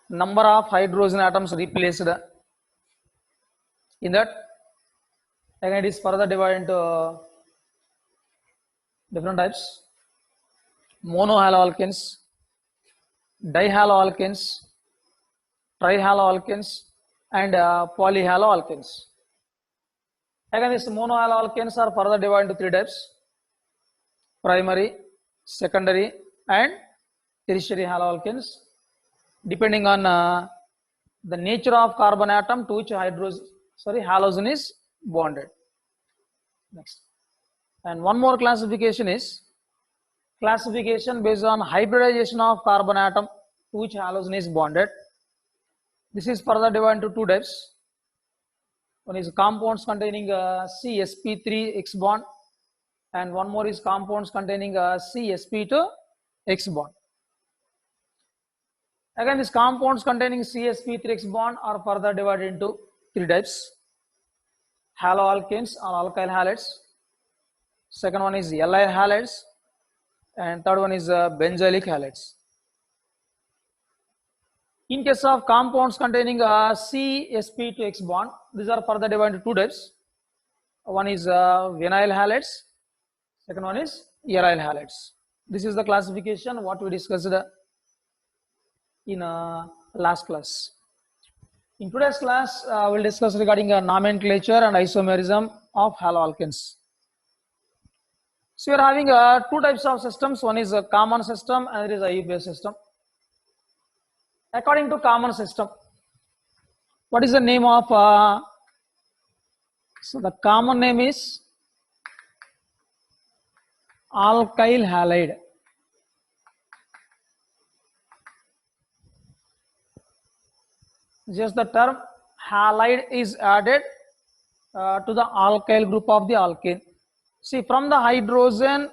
number of hydrogen atoms replaced in that. Again, it is further divided into different types: monohaloalkanes, dihaloalkanes, trihaloalkanes, and polyhaloalkanes. Again, these monohaloalkanes are further divided into three types: primary, secondary, and tertiary haloalkanes, depending on the nature of carbon atom to which halogen is bonded. Next, and one more classification is classification based on hybridization of carbon atom to which halogen is bonded. This is further divided into two types. One is compounds containing CsP3 X bond, and one more is compounds containing CsP2 X bond. Again, these compounds containing CsP3 X bond are further divided into three types: haloalkanes or alkyl halides. Second one is allyl halides, and third one is benzylic halides. In case of compounds containing CsP2X bond, these are further divided into two types. One is vinyl halides, second one is aryl halides. This is the classification what we discussed in last class. In today's class, we'll discuss regarding nomenclature and isomerism of haloalkanes. So we are having two types of systems. One is a common system and there is a IUPAC system. According to common system, what is the name of so the common name is alkyl halide. Just the term halide is added to the alkyl group of the alkane. See, from the hydrogen,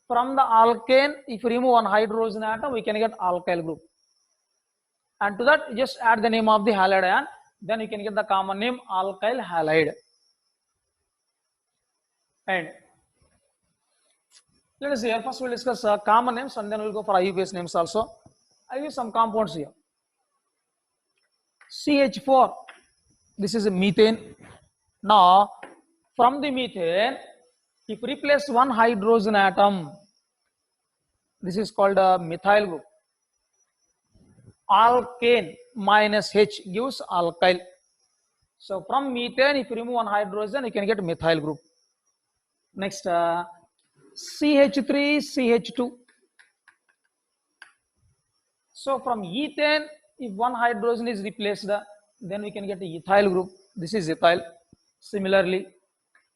from the alkane, if you remove one hydrogen atom, we can get alkyl group. And to that, just add the name of the halide ion, then you can get the common name alkyl halide. And let us see, first we'll discuss common names and then we'll go for IUPAC names also. I use some compounds here. CH4, this is methane. Now, from the methane, if replace one hydrogen atom, this is called a methyl group. Alkane minus H gives alkyl. So from methane, if you remove one hydrogen, you can get methyl group. Next, CH3, CH2. So from ethane, if one hydrogen is replaced, then we can get a ethyl group. This is ethyl. Similarly,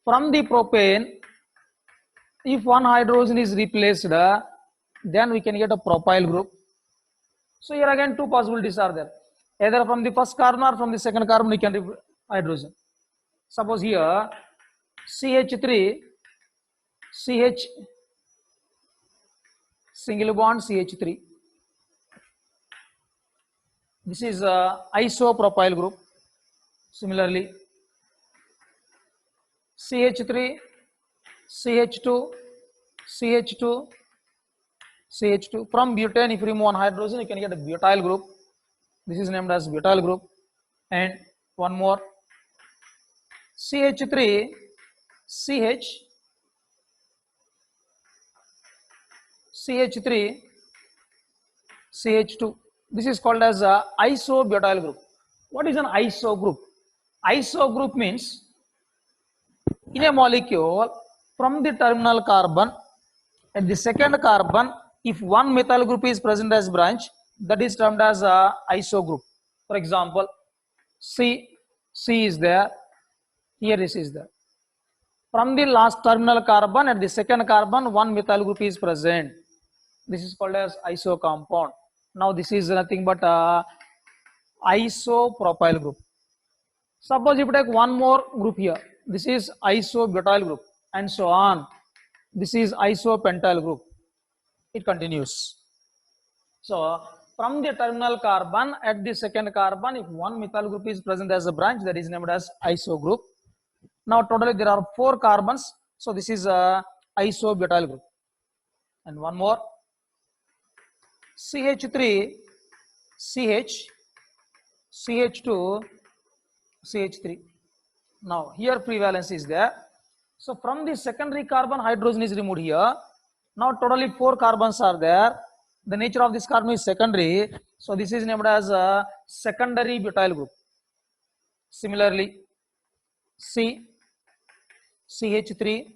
from the propane, if one hydrogen is replaced, then we can get a propyl group. So here again two possibilities are there. Either from the first carbon or from the second carbon we can replace hydrogen. Suppose here CH3, CH, single bond CH3. This is isopropyl group. Similarly, CH3, CH2, CH2, CH2. From butane, if you remove one hydrogen, you can get a butyl group. This is named as butyl group. And one more, CH3, CH, CH3, CH2. This is called as isobutyl group. What is an iso group? Iso group means in a molecule from the terminal carbon at the second carbon, if one methyl group is present as branch, that is termed as iso group. For example, C is there, here this is there. From the last terminal carbon at the second carbon, one methyl group is present. This is called as iso compound. Now this is nothing but isopropyl group. Suppose if you take one more group here, this is isobutyl group and so on. This is isopentyl group. It continues. So from the terminal carbon at the second carbon, if one methyl group is present as a branch, that is named as iso group. Now totally there are 4 carbons. So this is isobutyl group. And one more, CH3, CH, CH2, CH3. Now here free valence is there. So from the secondary carbon, hydrogen is removed here. Now totally 4 carbons are there. The nature of this carbon is secondary. So this is named as a secondary butyl group. Similarly, C, CH3,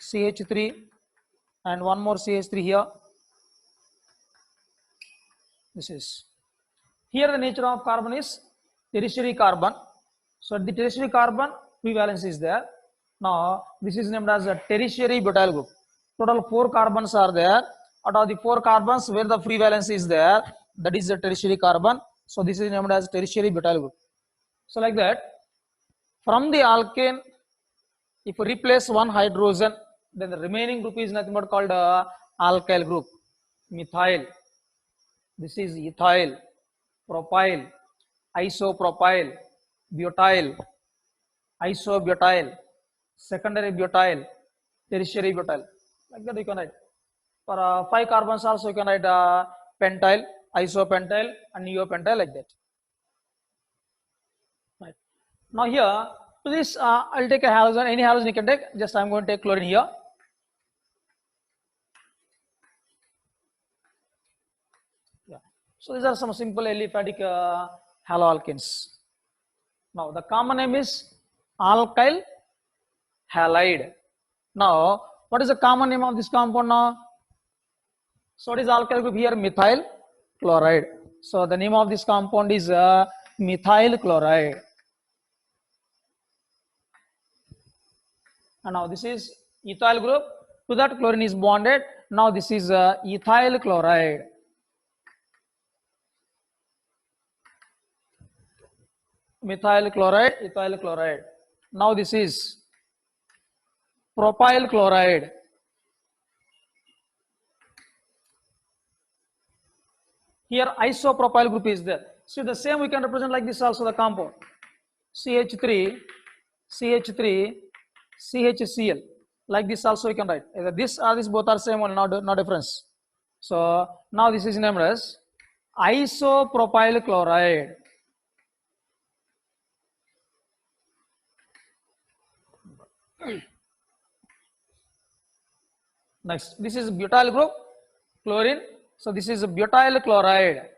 CH3, and one more CH3 here. This is. Here the nature of carbon is tertiary carbon. So at the tertiary carbon, free valence is there. Now this is named as a tertiary butyl group. Total 4 carbons are there. Out of the 4 carbons where the free valence is there, that is the tertiary carbon. So this is named as tertiary butyl group. So like that, from the alkane, if we replace one hydrogen, then the remaining group is nothing but called alkyl group. Methyl. This is ethyl, propyl, isopropyl, butyl, isobutyl, secondary butyl, tertiary butyl. Like that you can write. For 5 carbons also you can write pentyl, isopentyl, and neopentyl, like that. Right. Now here, to this I'll take a halogen, any halogen you can take. Just I'm going to take chlorine here. Yeah. So these are some simple aliphatic haloalkanes. Now the common name is alkyl halide. Now what is the common name of this compound now? So what is alkyl group here? Methyl chloride. So the name of this compound is methyl chloride. And now this is ethyl group. To that chlorine is bonded. Now this is ethyl chloride. Methyl chloride, ethyl chloride. Now this is propyl chloride. Here isopropyl group is there. See the same we can represent like this also the compound. CH3, CH3, CHCl. Like this also we can write. Either this or this, both are same one, no difference. So now this is named as isopropyl chloride. Next, this is butyl group, chlorine. So this is butyl chloride.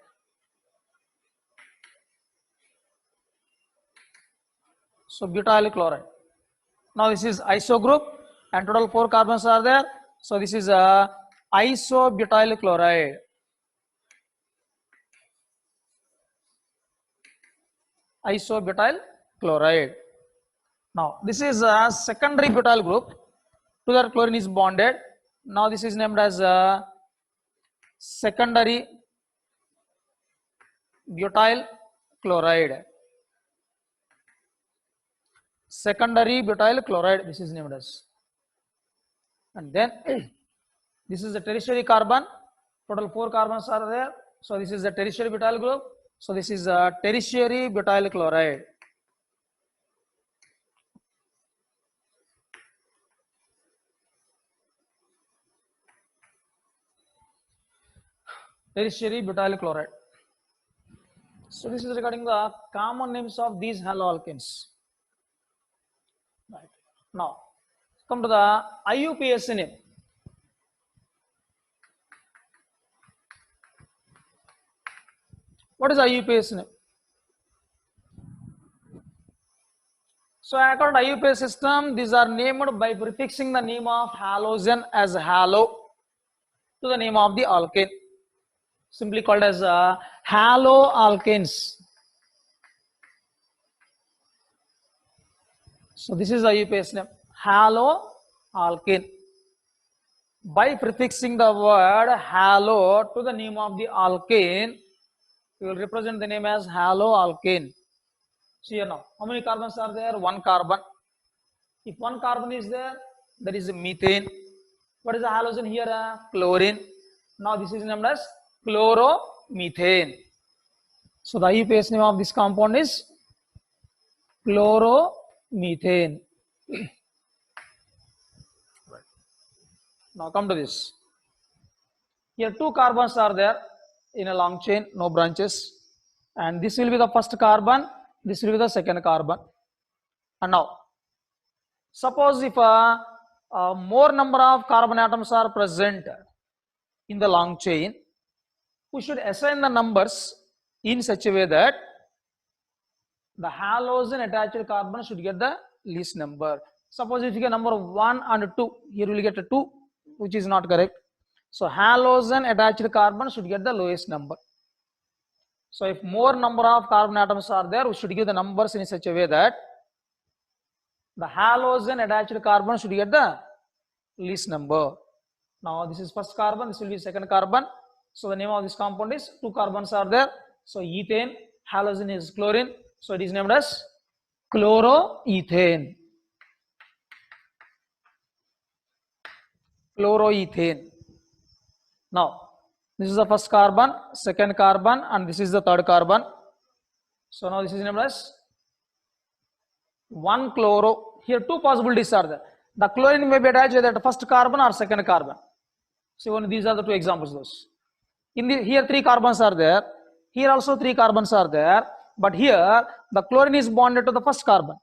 So butyl chloride. Now this is iso group, and total 4 carbons are there. So this is isobutyl chloride. Isobutyl chloride. Now this is a secondary butyl group. To that chlorine is bonded. Now this is named as secondary butyl chloride. Secondary butyl chloride, this is named as. And then this is the tertiary carbon. Total 4 carbons are there. So this is the tertiary butyl group. So this is a tertiary butyl chloride. Tertiary butyl chloride. So this is regarding the common names of these haloalkanes. Right. Now come to the IUPAC name. What is IUPAC name? So according to IUPAC system, these are named by prefixing the name of halogen as halo to the name of the alkane, simply called as haloalkanes. So this is the IUPAC name, haloalkane. By prefixing the word halo to the name of the alkane, we will represent the name as haloalkane. See here now, how many carbons are there? 1 carbon. If 1 carbon is there, that is methane. What is the halogen here? Chlorine. Now this is named as chloromethane. So the IUPAC name of this compound is chloromethane. Now come to this. Here 2 carbons are there in a long chain, no branches. And this will be the first carbon, this will be the second carbon. And now, suppose if more number of carbon atoms are present in the long chain, we should assign the numbers in such a way that the halogen attached carbon should get the least number. Suppose if you get number 1 and 2, here we will get a 2, which is not correct. So halogen attached carbon should get the lowest number. So if more number of carbon atoms are there, we should give the numbers in such a way that the halogen attached carbon should get the least number. Now this is first carbon, this will be second carbon. So the name of this compound is 2 carbons are there. So ethane, halogen is chlorine. So it is named as chloroethane. Chloroethane. Now this is the first carbon, second carbon, and this is the third carbon. So now this is named as 1-chloro. Here 2 possibilities are there. The chlorine may be attached with the first carbon or second carbon. So only these are the 2 examples. Those. Here 3 carbons are there. Here also 3 carbons are there. But here the chlorine is bonded to the first carbon.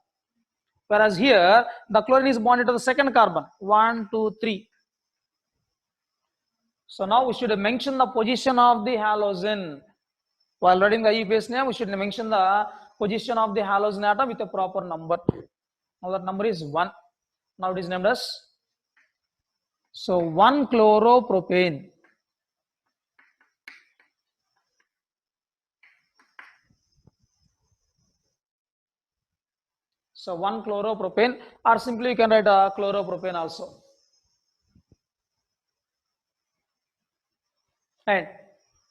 Whereas here the chlorine is bonded to the second carbon. 1, 2, 3. So now we should mention the position of the halogen. While writing the IUPAC name, we should mention the position of the halogen atom with a proper number. Now that number is 1. Now it is named as 1-chloropropane. So 1-chloropropane, or simply you can write chloropropane also. And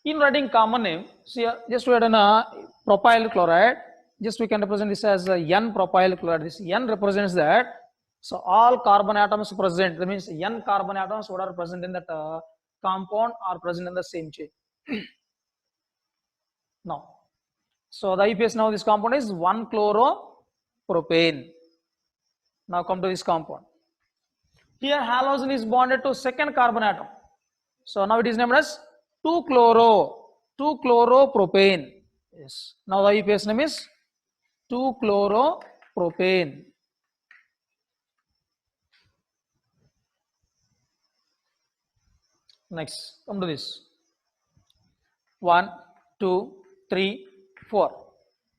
in writing common name, see just write a propyl chloride. Just we can represent this as N propyl chloride. This N represents that. So all carbon atoms present. That means N carbon atoms what are present in that compound are present in the same chain. Now, so the IUPAC now this compound is 1-chloropropane. Now come to this compound. Here halogen is bonded to second carbon atom. So now it is named as 2-chloropropane. Yes. Now the IUPAC name is 2-chloropropane. Next, come to this. 1, 2, 3, 4.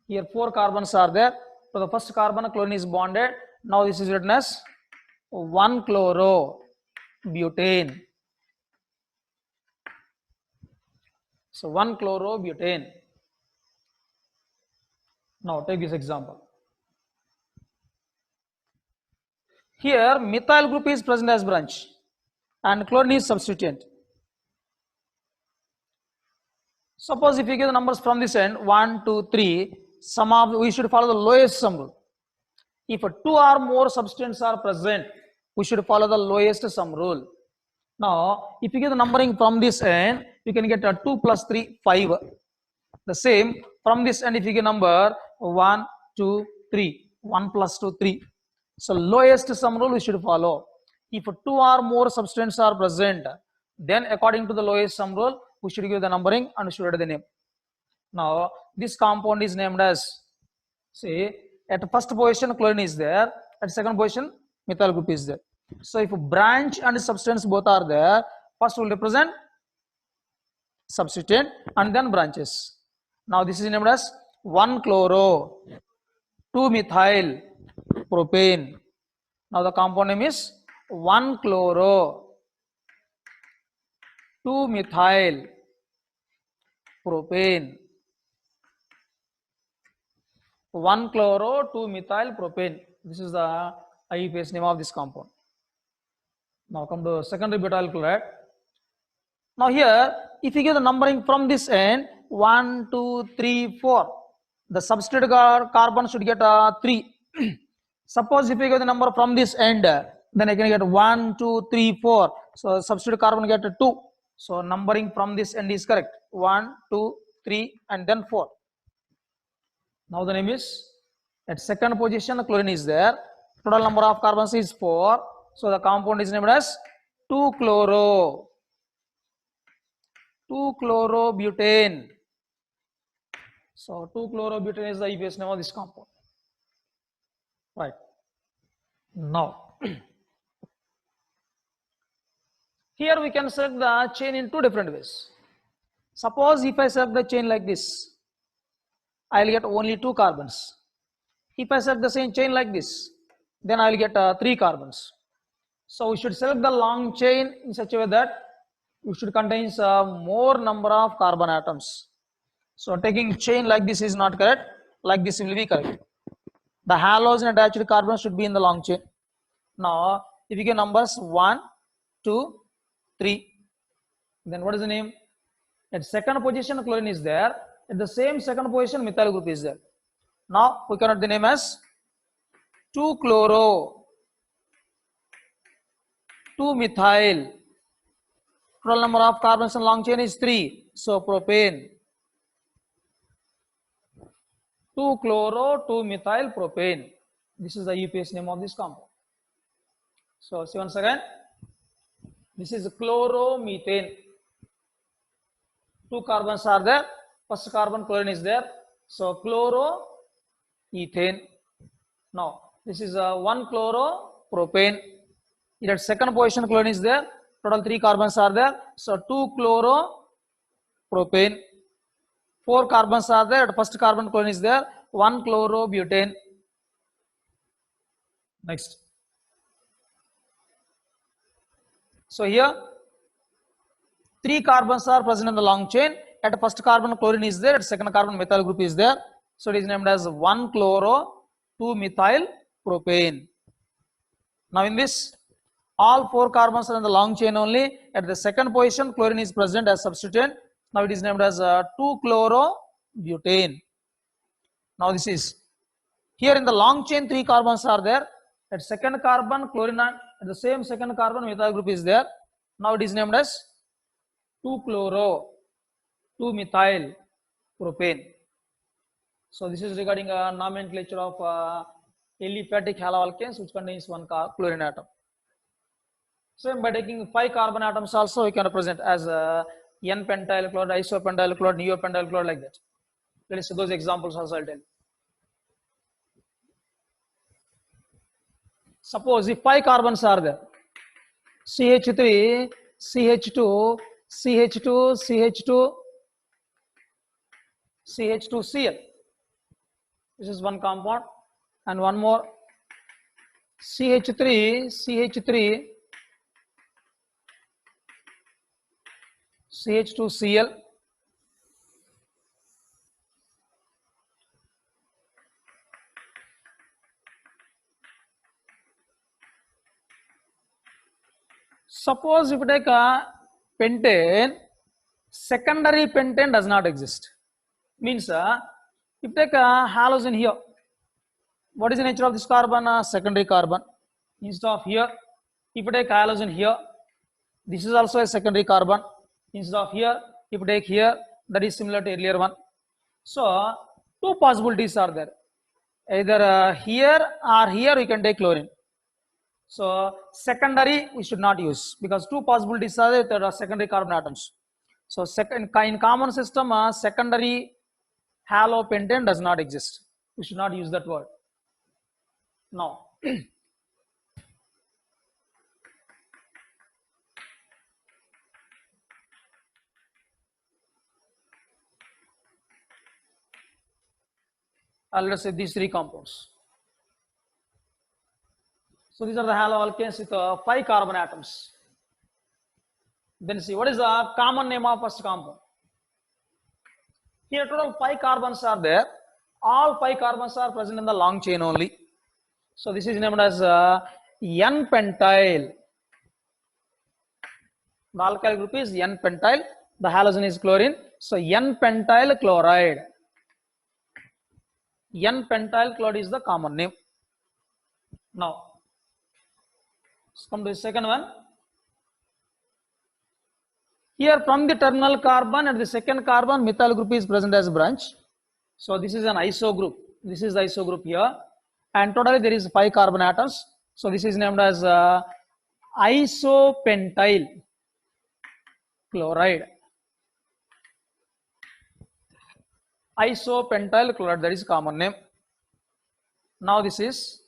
Here 4 carbons are there. So the first carbon chlorine is bonded. Now this is written as 1-chlorobutane. So 1-chlorobutane. Now take this example. Here methyl group is present as branch and chlorine is substituent. Suppose if you give the numbers from this end 1, 2, 3, we should follow the lowest sum rule. If 2 or more substituents are present, we should follow the lowest sum rule. Now if you give the numbering from this end, you can get 2 plus 3, 5. The same from this end, if you give number 1, 2, 3, 1 plus 2, 3. So lowest sum rule we should follow. If 2 or more substituents are present, then according to the lowest sum rule, we should give the numbering and we should write the name. Now this compound is named as, see, at first position chlorine is there, at second position methyl group is there. So if branch and substance both are there, first will represent substituent and then branches. Now this is named as 1-chloro, 2-methyl-propane. Now the compound name is 1-chloro, 2-methyl-propane. 1-chloro, 2-methyl-propane. This is the IUPAC name of this compound. Now come to secondary butyl chloride. Now here, if you give the numbering from this end, 1, 2, 3, 4, the substitute carbon should get 3. Suppose if you give the number from this end, then I can get 1, 2, 3, 4. So substitute carbon get 2. So numbering from this end is correct. 1, 2, 3, and then 4. Now the name is, at second position chlorine is there. Total number of carbons is 4. So the compound is named as 2-chloro. 2-chlorobutane. So 2-chlorobutane is the base name of this compound. Right. Now, here we can select the chain in two different ways. Suppose if I select the chain like this, I will get only 2 carbons. If I select the same chain like this, then I will get 3 carbons. So we should select the long chain in such a way that it should contain more number of carbon atoms. So taking chain like this is not correct, like this will be correct. The halogen attached carbon should be in the long chain. Now, if you get numbers 1, 2, 3, then what is the name? At second position chlorine is there, at the same second position methyl group is there. Now we can write the name as 2-chloro, 2-methyl. Total number of carbons in long chain is 3, so propane. 2-chloro, 2-methyl propane. This is the UPS name of this compound. So see once again, this is chloromethane. 2 carbons are there, first carbon chlorine is there, so chloroethane. Now this is 1-chloropropane. At second position chlorine is there, total 3 carbons are there, so 2-chloropropane. 4 carbons are there, at first carbon chlorine is there, 1-chlorobutane. Next. So here 3 carbons are present in the long chain. At first carbon chlorine is there, at second carbon methyl group is there. So it is named as 1-chloro, 2-methyl propane. Now in this, all 4 carbons are in the long chain only. At the second position, chlorine is present as substituent. Now it is named as 2-chlorobutane. Now this is, here in the long chain 3 carbons are there. At second carbon chlorine, at the same second carbon methyl group is there. Now it is named as 2-chloro, 2-methyl propane. So this is regarding a nomenclature of aliphatic haloalkanes which contains 1 chlorine atom. So by taking 5 carbon atoms also we can represent as N-pentyl chloride, isopentyl chloride, neopentyl chloride, like that. Let us see those examples also I'll tell. Suppose if 5 carbons are there, CH3, CH2, CH2, CH2, CH2Cl. This is one compound, and one more CH3, CH3, CH2Cl. Suppose if you take a pentane, secondary pentane does not exist. Means if you take a halogen here, what is the nature of this carbon? Secondary carbon. Instead of here, if you take halogen here, this is also a secondary carbon. Instead of here, if you take here, that is similar to earlier one. So 2 possibilities are there. Either here or here we can take chlorine. So secondary we should not use because 2 possibilities are there, there are secondary carbon atoms. So in common system, secondary halopentane does not exist. We should not use that word. Now, let us say these 3 compounds. So these are the haloalkanes with 5 carbon atoms. Then see what is the common name of first compound. Here total 5 carbons are there. All 5 carbons are present in the long chain only. So this is named as N-pentyl. The alkyl group is N-pentyl. The halogen is chlorine. So N-pentyl chloride. N-pentyl chloride is the common name. Now, let's come to the second one. Here from the terminal carbon at the second carbon, methyl group is present as branch. So this is an iso group. This is the iso group here. And totally there is 5 carbon atoms. So this is named as isopentyl chloride. isopentyl chloride, that is common name. Now this is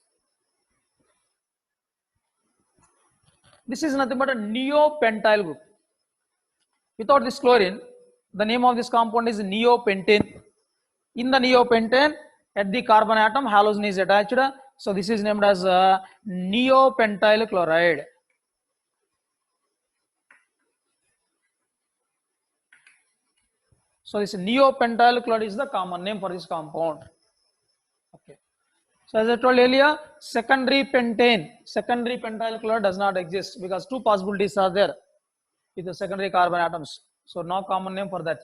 nothing but a neopentyl group. Without this chlorine, the name of this compound is neopentane. In the neopentane, at the carbon atom, halogen is attached. So this is named as neopentyl chloride. So this neopentyl chloride is the common name for this compound. Okay. So as I told earlier, secondary pentyl chloride does not exist because two possibilities are there with the secondary carbon atoms. So no common name for that.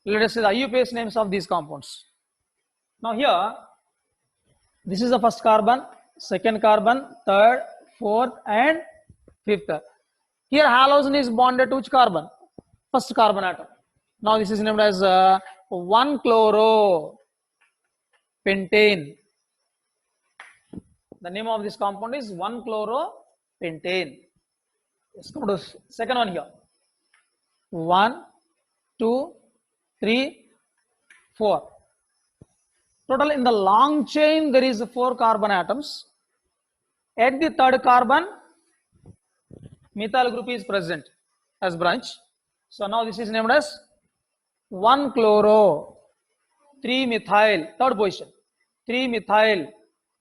Let us see the IUPAC names of these compounds. Now here, this is the first carbon, second carbon, third, fourth and fifth. Here halogen is bonded to which carbon? First carbon atom. Now this is named as 1-chloropentane. The name of this compound is 1-chloropentane. Let's come to second one here. 1, 2, 3, 4. Total in the long chain there is 4 carbon atoms. At the third carbon, methyl group is present as branch. So now this is named as 1-chloro, 3-methyl, third position, 3-methyl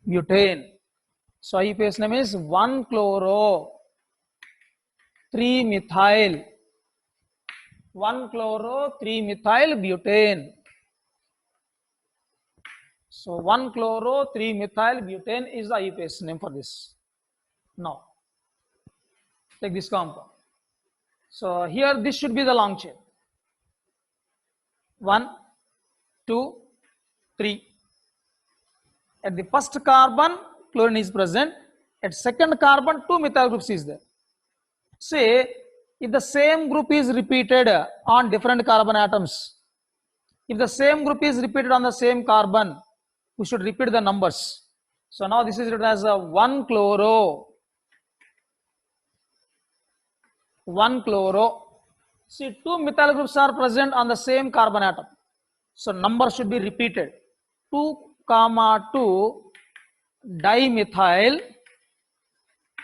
butane. So IUPAC name is 1-chloro, 3-methyl, 1-chloro, 3-methyl butane. So 1-chloro, 3-methyl butane is the IUPAC name for this. Now take this compound. So here this should be the long chain. 1, 2, 3. At the first carbon, chlorine is present. At second carbon, 2 methyl groups is there. Say, if the same group is repeated on different carbon atoms, if the same group is repeated on the same carbon, we should repeat the numbers. So now this is written as a 1-chloro, 1-chloro. See, 2 methyl groups are present on the same carbon atom. So number should be repeated. 2, 2 dimethyl.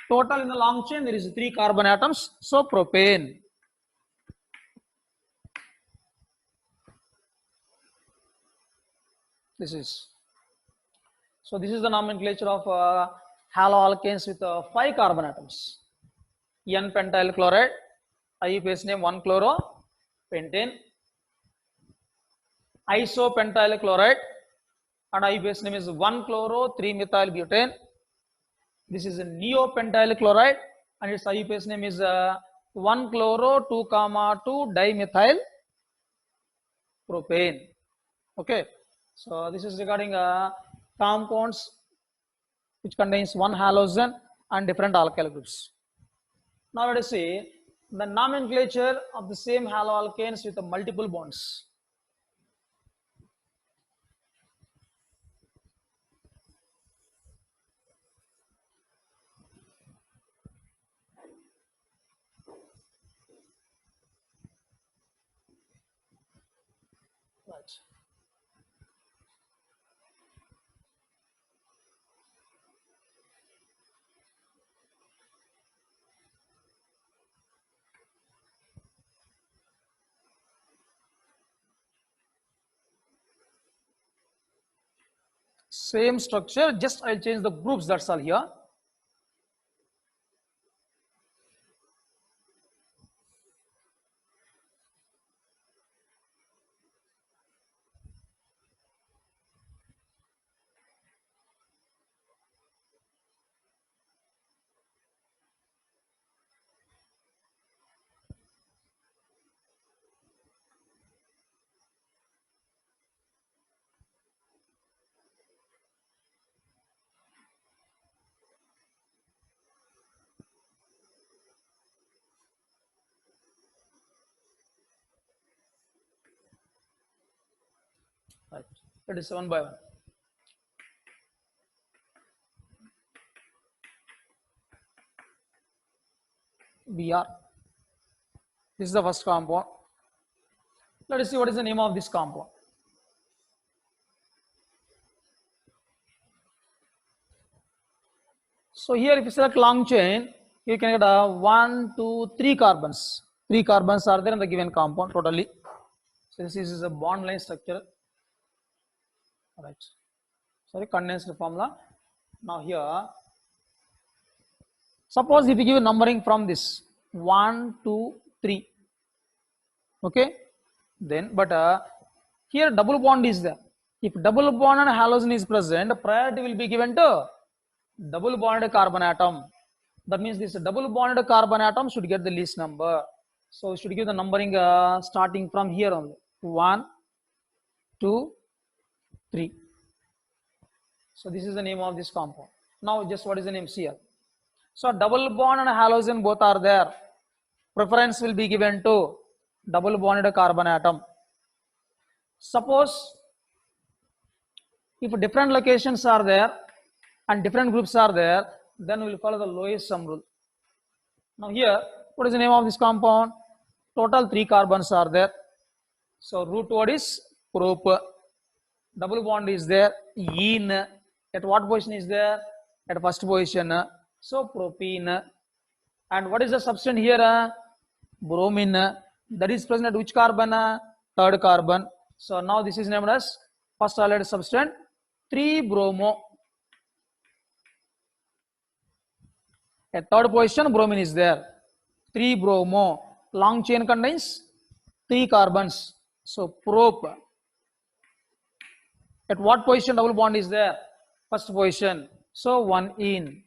Total in the long chain there is 3 carbon atoms. So propane. This is the nomenclature of haloalkanes with 5 carbon atoms. N-pentyl chloride, IUPAC name 1-chloropentane. Isopentyl chloride and IUPAC name is 1-chloro, 3-methyl butane. This is a neopentyl chloride and its IUPAC name is 1-chloro, 2, 2 dimethyl propane. Okay, so this is regarding compounds which contains one halogen and different alkyl groups. Now let us see the nomenclature of the same haloalkanes with multiple bonds. Right. Same structure, just I'll change the groups, that's all here. Right. That is one by one. Br. This is the first compound. Let us see what is the name of this compound. So here if you select long chain, you can get 1, 2, 3 carbons. 3 carbons are there in the given compound totally. So this is a bond line structure. Right. Sorry, condensed formula. Now here, suppose if you give numbering from this 1, 2, 3. Okay. Then, but here double bond is there. If double bond and halogen is present, priority will be given to double bonded carbon atom. That means this double bonded carbon atom should get the least number. So we should give the numbering starting from here only. 1, 2, 3. So this is the name of this compound. Now just what is the name here? So double bond and halogen both are there. Preference will be given to double bonded carbon atom. Suppose if different locations are there and different groups are there, then we will follow the lowest sum rule. Now here, what is the name of this compound? Total 3 carbons are there. So root word is prop. Double bond is there. Ene. At what position is there? At first position. So propene. And what is the substance here? Bromine. That is present at which carbon? Third carbon. So now this is named as first aldehyde substance 3-bromo. At third position, bromine is there. 3-bromo. Long chain contains 3 carbons. So prop. At what position double bond is there? First position. So 1-ene.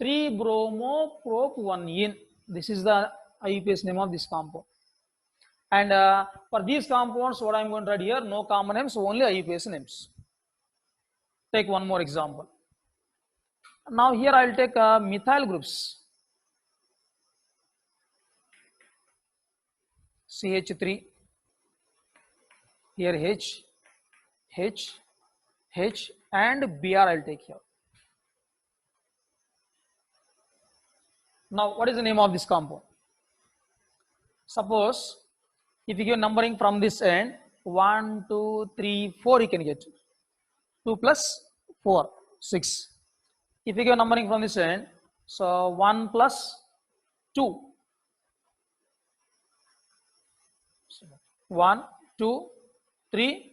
3-bromo prop 1-ene. This is the IUPAC name of this compound. And for these compounds, what I am going to write here, no common names, only IUPAC names. Take one more example. Now here I will take methyl groups. CH3. Here H, and Br I will take here. Now what is the name of this compound? Suppose if you give numbering from this end, 1, 2, 3, 4 you can get. 2 plus 4, 6. If you give numbering from this end, so 1 plus 2. 1, 2, 3,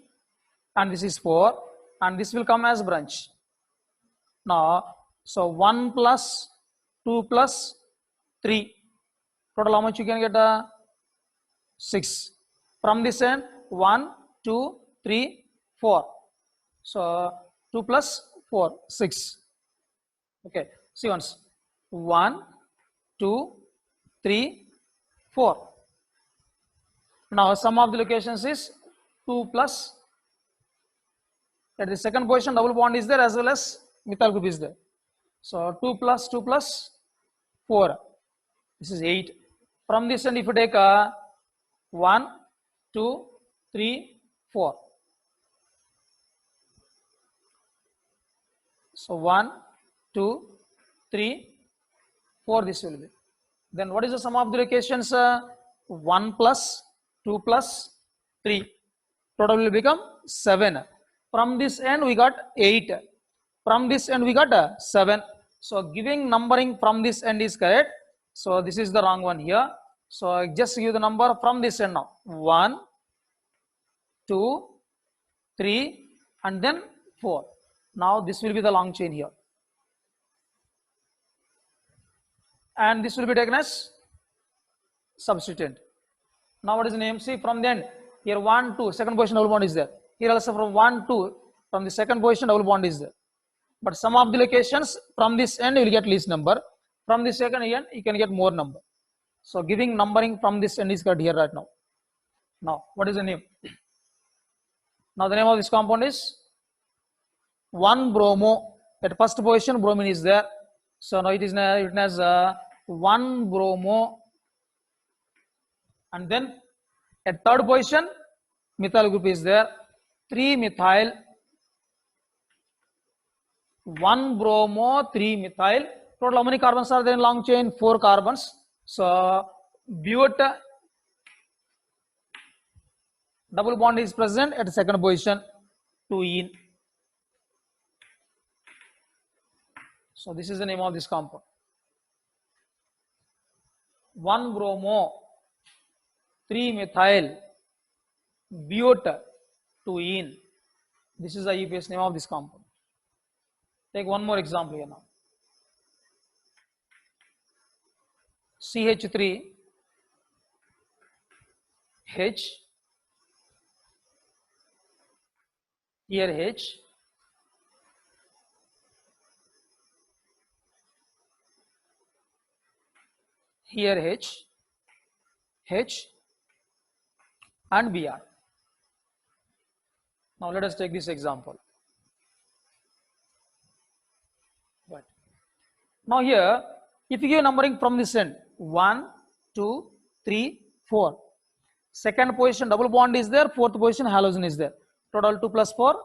and this is 4, and this will come as branch. Now, so 1 plus 2 plus 3. Total how much you can get? 6. From this end, 1, 2, 3, 4. So 2 plus 4, 6. Okay, see once. 1, 2, 3, 4. Now sum of the locations is 2 plus. At the second position, double bond is there as well as methyl group is there. So 2 plus 2 plus 4. This is 8. From this end, if you take 1, 2, 3, 4. So 1, 2, 3, 4 this will be. Then what is the sum of the locations? 1 plus 2 plus 3. Total will become 7. From this end we got 8. From this end we got 7. So giving numbering from this end is correct. So this is the wrong one here. So just give the number from this end now. 1, 2, 3, and then 4. Now this will be the long chain here. And this will be taken as substituent. Now what is the name? See from the end. Here 1, 2, second position double bond is there. Here also from 1, 2, from the second position double bond is there. But some of the locations from this end you will get least number. From the second end you can get more number. So giving numbering from this end is got here right now. Now what is the name? Now the name of this compound is 1-bromo. At first position bromine is there. So now it is written as 1-bromo. And then at third position methyl group is there. 3-methyl. 1-bromo, 3-methyl. Total how many carbons are there in long chain? 4 carbons. So but double bond is present at second position, 2ene. So this is the name of this compound. 1-bromo 3-methyl but-2-ene. This is the EPS name of this compound. Take one more example here now. CH3 H, here H, here H, H and Br. Now let us take this example. Right. Now here, if you give numbering from this end, 1, 2, 3, 4. Second position double bond is there, fourth position halogen is there. Total 2 plus 4,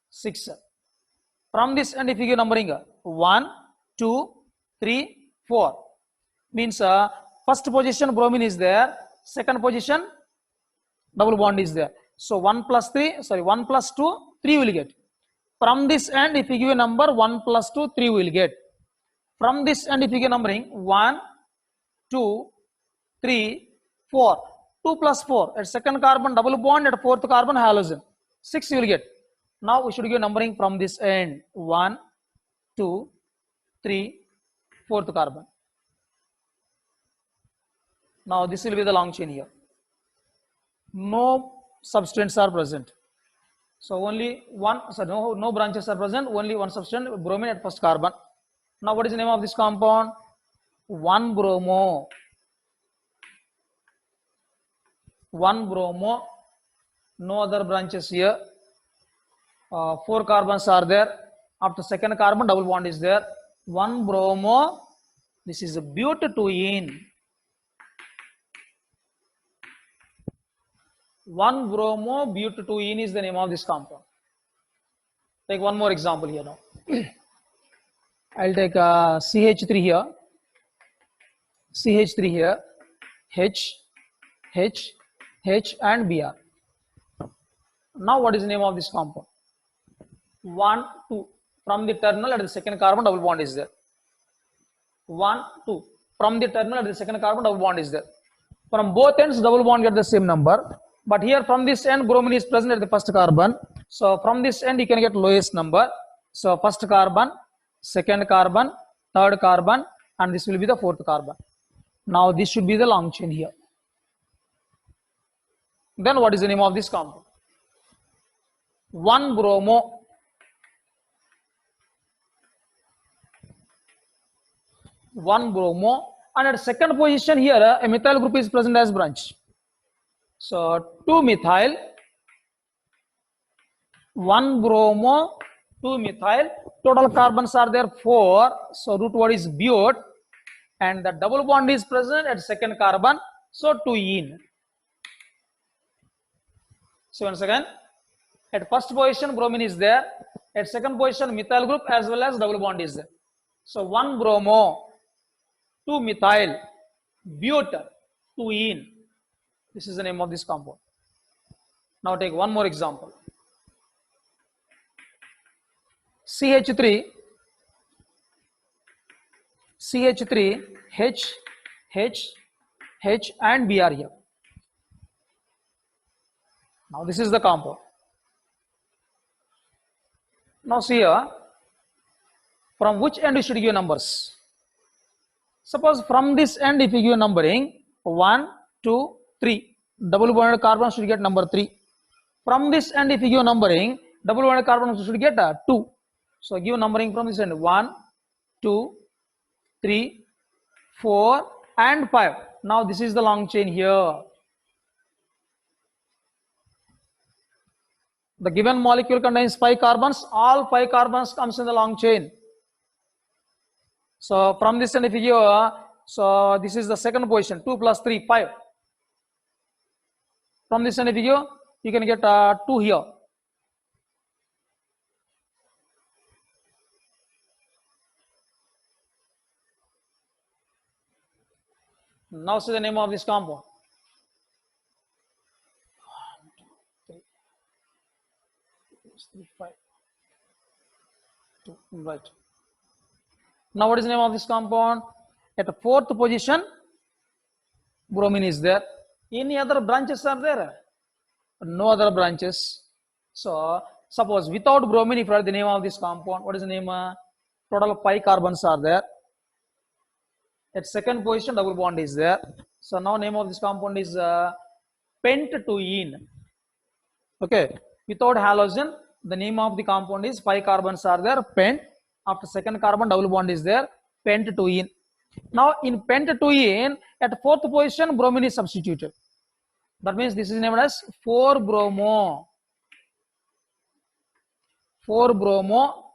6. From this end, if you give numbering 1, 2, 3, 4, means first position bromine is there, second position double bond is there. So 1 plus 2, 3 will get. From this end, if you give a number 1 plus 2, 3 will get. From this end, if you give numbering 1, 2, 3, 4. 2 plus 4 at second carbon double bond, at fourth carbon halogen, 6 you will get. Now we should give numbering from this end, 1, 2, 3, fourth carbon. Now this will be the long chain here. No substances are present. So only one, no branches are present, only one substance, bromine at first carbon. Now what is the name of this compound? 1-bromo. 1-bromo, no other branches here. 4 carbons are there. After second carbon double bond is there. 1-bromo, this is a but-2-ene. 1-bromo but-2-ene is the name of this compound. Take one more example here now. I'll take CH3 here. CH3 here. H, H, H and Br. Now what is the name of this compound? 1, 2. From the terminal at the second carbon double bond is there. 1, 2. From the terminal at the second carbon double bond is there. From both ends double bond get the same number. But here from this end bromine is present at the first carbon. So from this end you can get lowest number. So first carbon, second carbon, third carbon, and this will be the fourth carbon. Now this should be the long chain here. Then what is the name of this compound? 1-bromo. 1-bromo, and at second position here a methyl group is present as branch. So 2-methyl, 1-bromo, 2-methyl. Total carbons are there 4. So root word is but, and the double bond is present at second carbon. So 2-ene. So once again, at first position bromine is there. At second position methyl group as well as double bond is there. So 1-bromo, 2-methyl, but-2-ene. This is the name of this compound. Now take one more example. CH3, H, H, H and Br here. Now this is the compound. Now see here, from which end we should give numbers? Suppose from this end if you give numbering 1, 2, 3, double bonded carbon should get number 3. From this end if you give numbering, double bonded carbon should get 2. So give numbering from this end 1, 2, 3, 4 and 5. Now this is the long chain here. The given molecule contains 5 carbons. All 5 carbons comes in the long chain. So from this end if you give, so this is the second position, 2 plus 3, 5. From this end if you give, you can get 2 here. Now see the name of this compound. 5, 2, right. Now what is the name of this compound? At the fourth position, bromine is there. Any other branches are there? No other branches. So suppose without bromine, if you write the name of this compound, what is the name? Total pi carbons are there. At second position, double bond is there. So now name of this compound is pent-2-ene. Okay. Without halogen, the name of the compound is pi carbons are there. Pent. After second carbon, double bond is there. Pent-2-ene. Now in pent-2-ene, at fourth position, bromine is substituted. That means this is named as 4-bromo. 4-bromo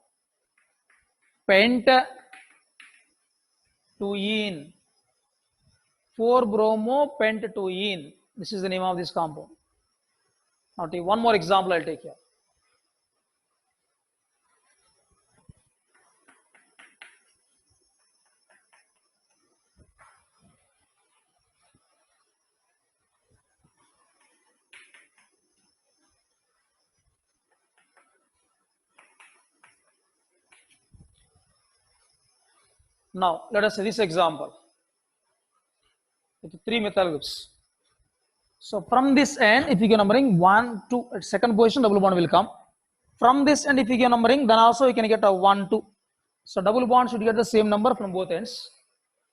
pent-2-ene. 4-bromo pent-2-ene. This is the name of this compound. Now take one more example I'll take here. Now let us say this example with 3 methyl groups. So from this end, if you give numbering 1, 2, at second position double bond will come. From this end, if you give numbering, then also you can get a 1, 2. So double bond should get the same number from both ends.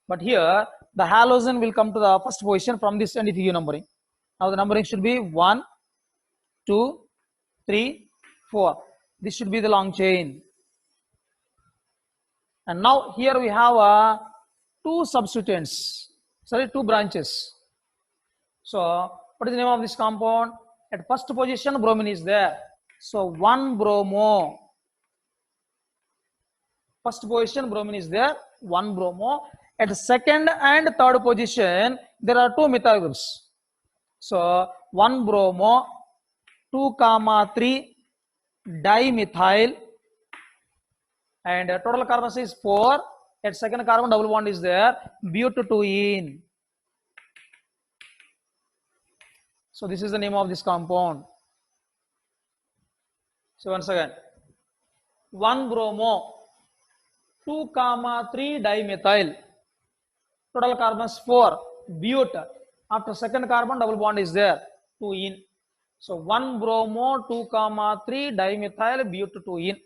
But here the halogen will come to the first position from this end if you give numbering. Now the numbering should be 1, 2, 3, 4. This should be the long chain. And now here we have two substituents, sorry, two branches. So what is the name of this compound? At first position, bromine is there. So 1-bromo. First position, bromine is there. 1-bromo. At second and third position, there are two methyl groups. So 1-bromo, 2,3 dimethyl, and total carbons is 4. At second carbon, double bond is there. But-2-ene. So this is the name of this compound. So once again, 1-bromo, 2,3 dimethyl, total carbons 4, but after second carbon double bond is there, 2-ene. So 1-bromo, 2,3 dimethyl, but-2-ene.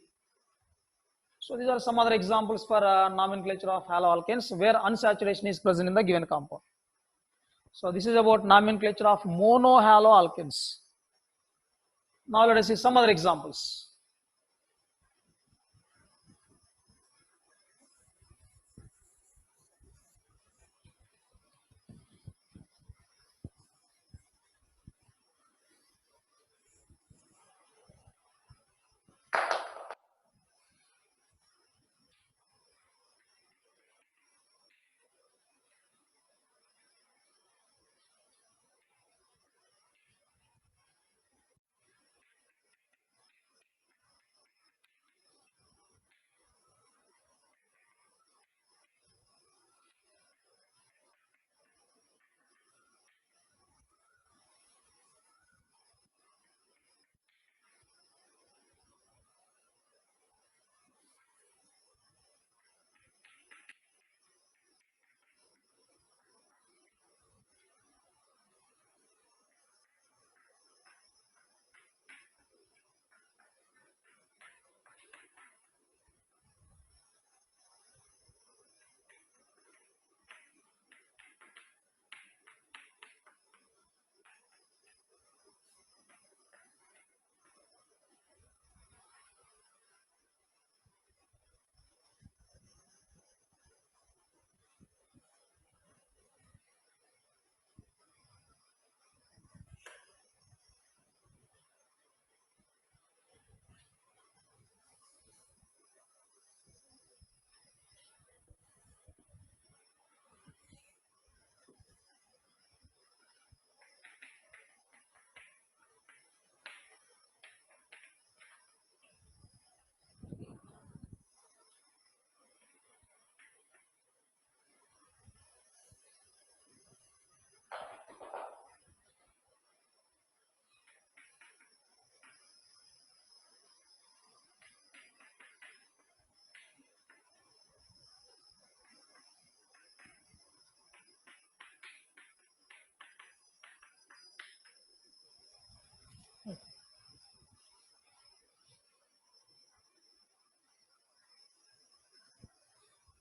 So these are some other examples for nomenclature of haloalkanes where unsaturation is present in the given compound. So this is about nomenclature of monohaloalkanes. Now let us see some other examples.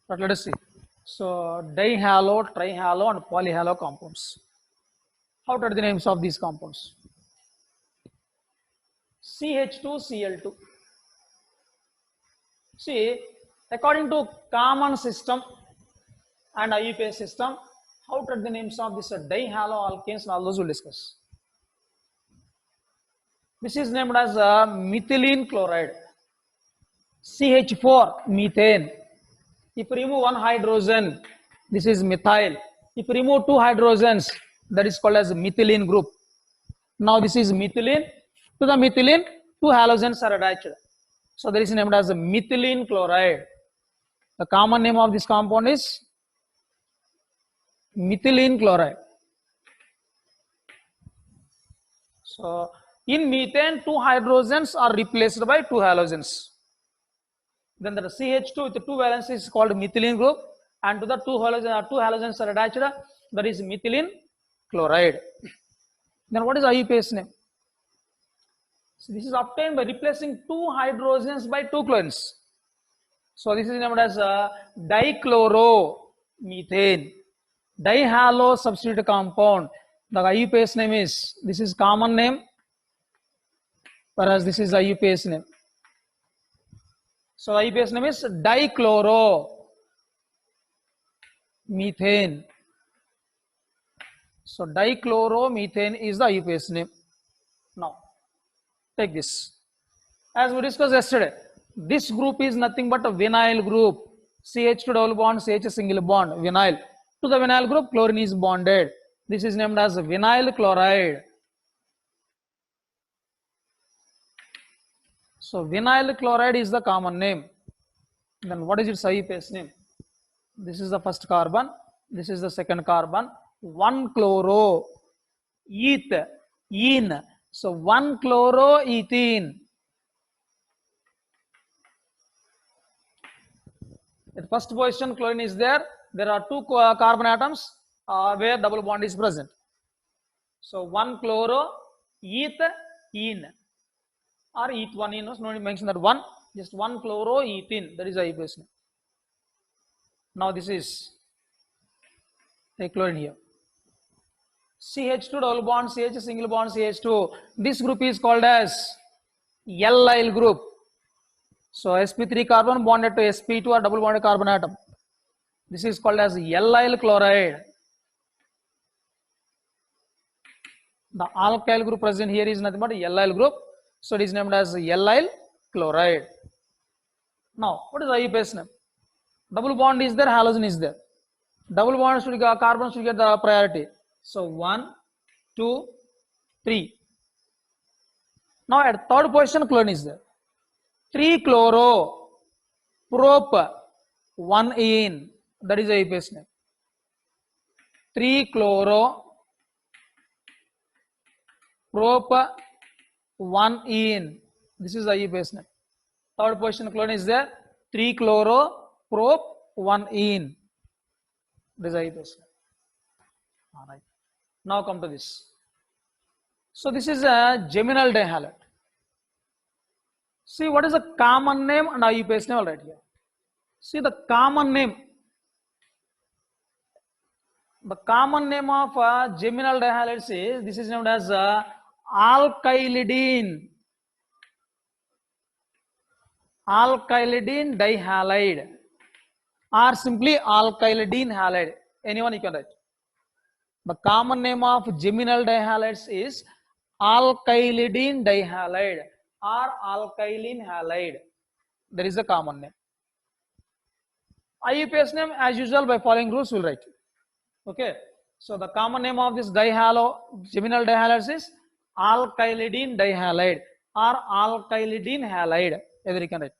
But let us see. So dihalo, trihalo, and polyhalo compounds. How are the names of these compounds? CH2Cl2. See, according to common system and IUPAC system, how are the names of this dihaloalkanes and all those we'll discuss. This is named as methylene chloride. CH4, methane. If you remove one hydrogen, this is methyl. If you remove two hydrogens, that is called as methylene group. Now this is methylene. To the methylene, two halogens are attached. So that is named as methylene chloride. The common name of this compound is methylene chloride. So in methane, two hydrogens are replaced by two halogens. Then the CH2 with the two valences is called methylene group, and to the two halogens are attached, that is methylene chloride. Then what is IUPAC's name? So this is obtained by replacing two hydrogens by two chlorines. So this is named as dichloromethane. Dihalo substitute compound. The IUPAC's name is, this is common name, whereas this is IUPAC's name. So IUPAC's name is dichloromethane. So dichloromethane is the IUPAC's name. Now take this. As we discussed yesterday, this group is nothing but a vinyl group. CH2 double bond, CH single bond, vinyl. To the vinyl group, chlorine is bonded. This is named as vinyl chloride. So vinyl chloride is the common name. Then what is its IUPAC's name? This is the first carbon. This is the second carbon. 1-chloro, eth, ene. So 1-chloroethene. At first position, chlorine is there. There are two carbon atoms where double bond is present. So 1-chloro, eth, ene. Or eth 1 ene, no need to mention that one, just 1-chloroethene, that is the IUPAC's name. Now this is a chlorine here. CH2 double bond, CH single bond, CH2. This group is called as allyl group. So sp3 carbon bonded to sp2 or double bonded carbon atom. This is called as allyl chloride. The alkyl group present here is nothing but allyl group. So it is named as allyl chloride. Now, what is the IUPAC's name? Double bond is there, halogen is there. Double bond should get, carbon should get the priority. So 1, 2, 3. Now at third position, chlorine is there. 3-chloro, prop, 1-ene. That is the IUPAC's name. 3-chloro, prop, 1-ene. This is the IUPAC's name. Third position chlorine is there. 3-chloro, prop, 1-ene. This is the IUPAC's name. All right. Now come to this. So this is a geminal dihalate. See what is the common name and IUPAC's name right here. See the common name. The common name of geminal dihalates is, this is named as alkylidene. Alkylidene dihalide, or simply alkylidene halide. Anyone you can write. The common name of geminal dihalates is alkylidene dihalide or alkylene halide. There is a common name. IUPAC's name as usual by following rules we'll write. Okay. So the common name of this geminal dihalates is alkylidene dihalide or alkylidene halide. Either you can write.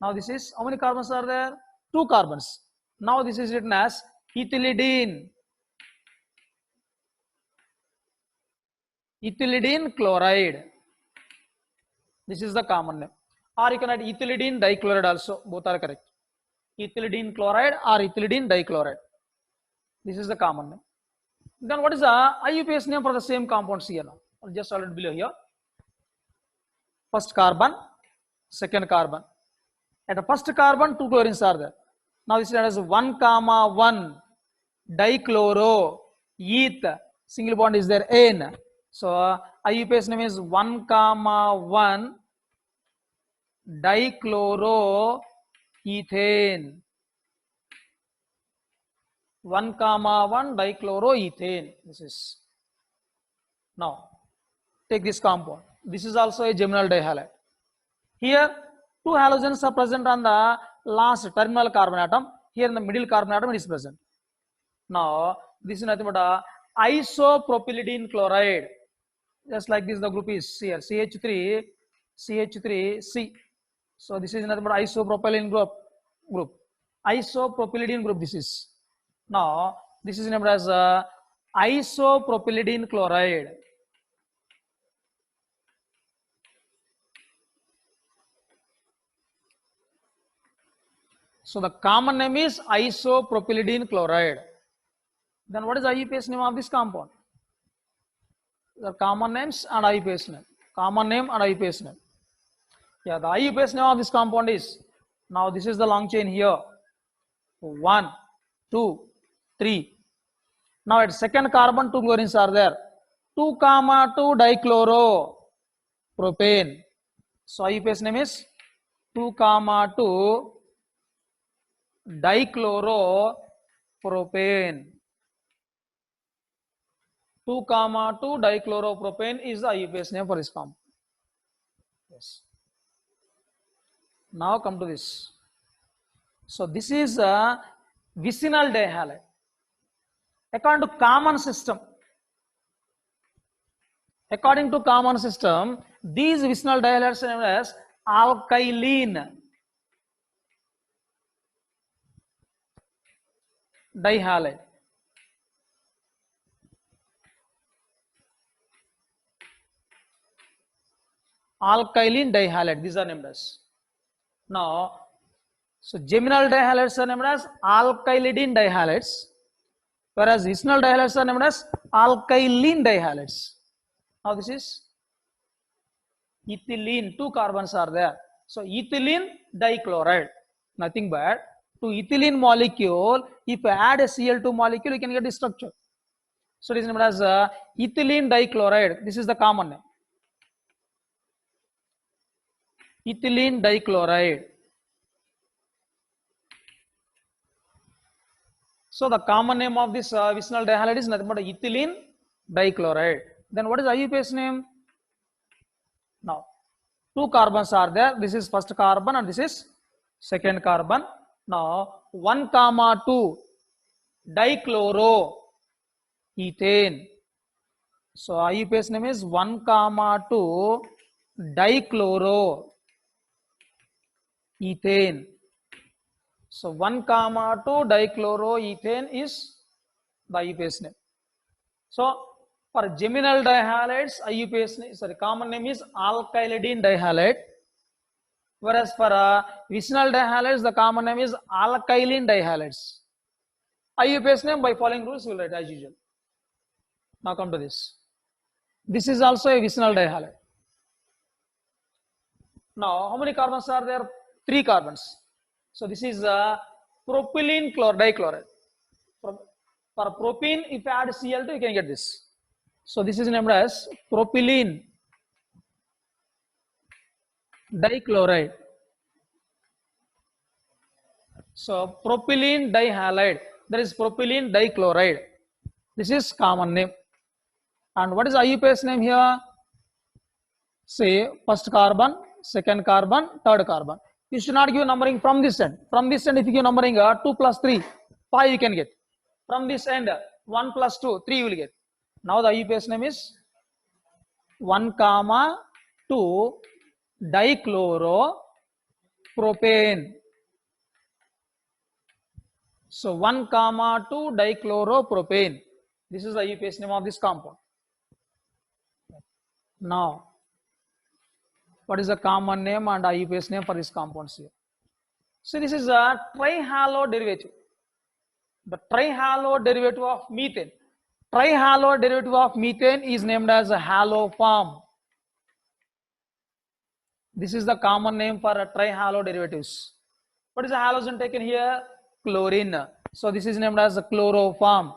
Now this is, how many carbons are there? 2 carbons. Now this is written as ethylidene. Ethylidene chloride. This is the common name. Or you can write ethylidene dichloride also. Both are correct. Ethylidene chloride or ethylidene dichloride. This is the common name. Then what is the IUPAC's name for the same compounds here now? I'll just solve it below here. First carbon, second carbon. At the first carbon, 2 chlorines are there. Now this is known as 1,1 dichloro eth. Single bond is there N. So IUPAC's name is 1,1 dichloroethane. 1,1 dichloroethane. This is. Now take this compound. This is also a geminal dihalide. Here two halogens are present on the last terminal carbon atom. Here in the middle carbon atom it is present. Now this is nothing but a isopropylidine chloride. Just like this the group is here CH3C. So this is nothing but isopropylene group. Isopropylidine group this is. Now this is named as isopropylidine chloride. So the common name is isopropylidine chloride. Then what is IUPAC's name of this compound? The common names and IUPAC's name. Common name and IUPAC's name. Yeah, the IUPAC's name of this compound is, now this is the long chain here. 1, 2, 3. Now at second carbon, 2 chlorines are there. 2, 2 dichloropropane. So IUPAC's name is 2, 2 dichloropropane. 2, 2 dichloropropane is the IUPAC's name for this compound. Yes. Now come to this. So this is a vicinal dihalide. According to common system, these vicinal dihalides are known as alkylene dihalide. Alkylene dihalide, these are named as. Now, so geminal dihalides are named as alkylidine dihalides, whereas vicinal dihalides are named as alkylene dihalides. Now this is ethylene, 2 carbons are there. So ethylene dichloride, nothing but to ethylene molecule, if you add a Cl2 molecule, you can get this structure. So it is named as ethylene dichloride. This is the common name. Ethylene dichloride. So the common name of this vicinal dihalide is nothing but ethylene dichloride. Then what is IUPAC's name? Now 2 carbons are there. This is first carbon and this is second carbon. Now 1, 2 dichloroethane. So IUPAC's name is 1, 2 dichloroethane. So 1, 2 dichloroethane is the IUPAC's name. So for geminal dihalides, IUPAC's name, sorry, common name is alkylidine dihalide. Whereas for vicinal dihalides, the common name is alkylene dihalides. IUPAC's name by following rules we will write as usual. Now come to this. This is also a vicinal dihalide. Now how many carbons are there? 3 carbons. So this is propylene dichloride. For propene, if you add Cl2, you can get this. So this is named as propylene dichloride. So propylene dihalide, there is propylene dichloride. This is common name. And what is IUPAC's name here? Say first carbon, second carbon, third carbon. You should not give numbering from this end. From this end, if you give numbering 2 plus 3, 5 you can get. From this end, 1 plus 2, 3 you will get. Now the IUPAC's name is 1, 2 dichloropropane. So 1, 2 dichloropropane. This is the IUPAC's name of this compound. Now, what is the common name and IUPAC's name for this compounds here? So this is a trihalo derivative. The trihalo derivative of methane. Trihalo derivative of methane is named as a haloform. This is the common name for trihalo derivatives. What is the halogen taken here? chlorine. So this is named as chloroform.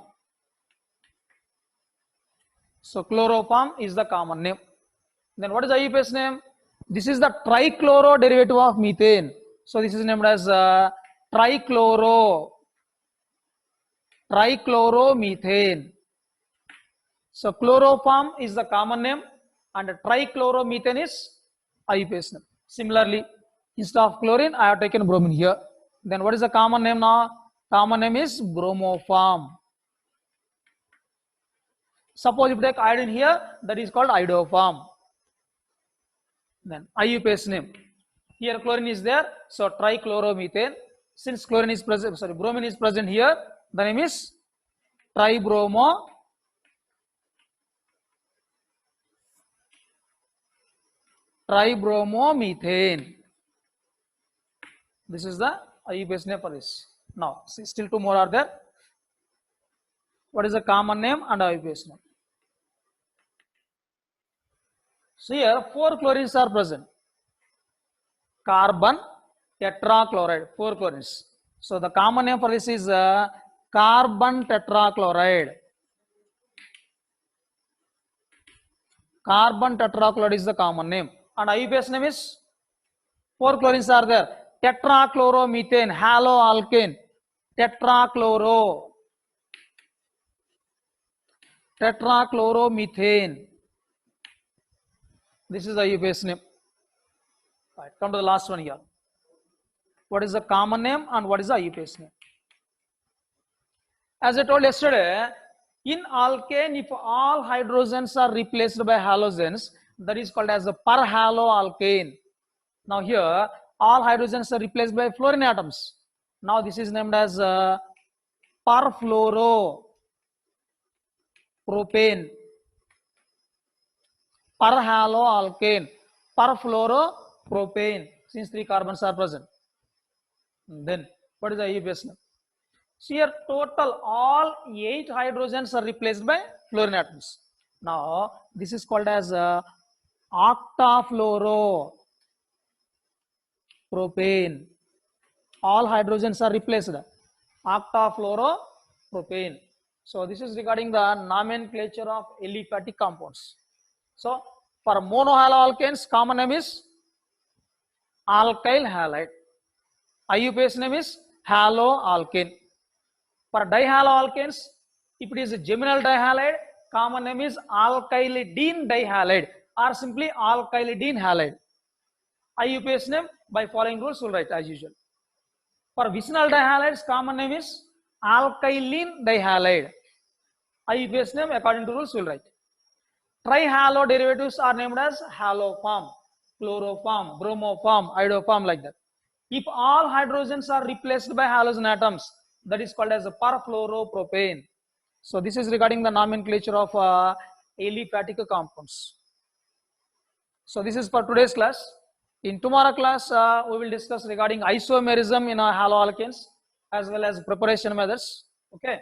So chloroform is the common name. Then what is the IUPAC's name? This is the trichloro derivative of methane. So this is named as trichloromethane. So chloroform is the common name and trichloromethane is IUPAC's name. Similarly, instead of chlorine, I have taken bromine here. Then what is the common name now? Common name is bromoform. Suppose if you take iodine here, that is called iodoform. Then IUPAC's name. Here chlorine is there, so trichloromethane. Since chlorine is present, sorry, bromine is present here, the name is tribromomethane. This is the IUPAC's name for this. Now, still two more are there. What is the common name and IUPAC's name? So here 4 chlorines are present. Carbon tetrachloride, 4 chlorines. So the common name for this is carbon tetrachloride. Carbon tetrachloride is the common name. And IUPAC's name is 4 chlorines are there. Tetrachloromethane, haloalkane, tetrachloromethane. This is the IUPAC's name. Right, come to the last one here. What is the common name and what is the IUPAC's name? As I told yesterday, in alkane, if all hydrogens are replaced by halogens, that is called as a perhaloalkane. Now here, all hydrogens are replaced by fluorine atoms. Now this is named as perfluoropropane. Perhaloalkane, perfluoropropane, since 3 carbons are present. Then what is the IUPAC's name? So here total all 8 hydrogens are replaced by fluorine atoms. Now this is called as octafluoropropane. All hydrogens are replaced. Octafluoropropane. So this is regarding the nomenclature of aliphatic compounds. So for monohaloalkanes, common name is alkyl halide. IUPAC's name is haloalkane. For dihaloalkanes, if it is a geminal dihalide, common name is alkylidene dihalide or simply alkylidene halide. IUPAC's name by following rules will write as usual. For vicinal dihalides, common name is alkylene dihalide. IUPAC's name according to rules will write. Trihalo derivatives are named as haloform, chloroform, bromoform, iodoform, like that. If all hydrogens are replaced by halogen atoms, that is called as a perfluoropropane. So this is regarding the nomenclature of aliphatic compounds. So this is for today's class. In tomorrow class, we will discuss regarding isomerism in haloalkanes as well as preparation methods. Okay.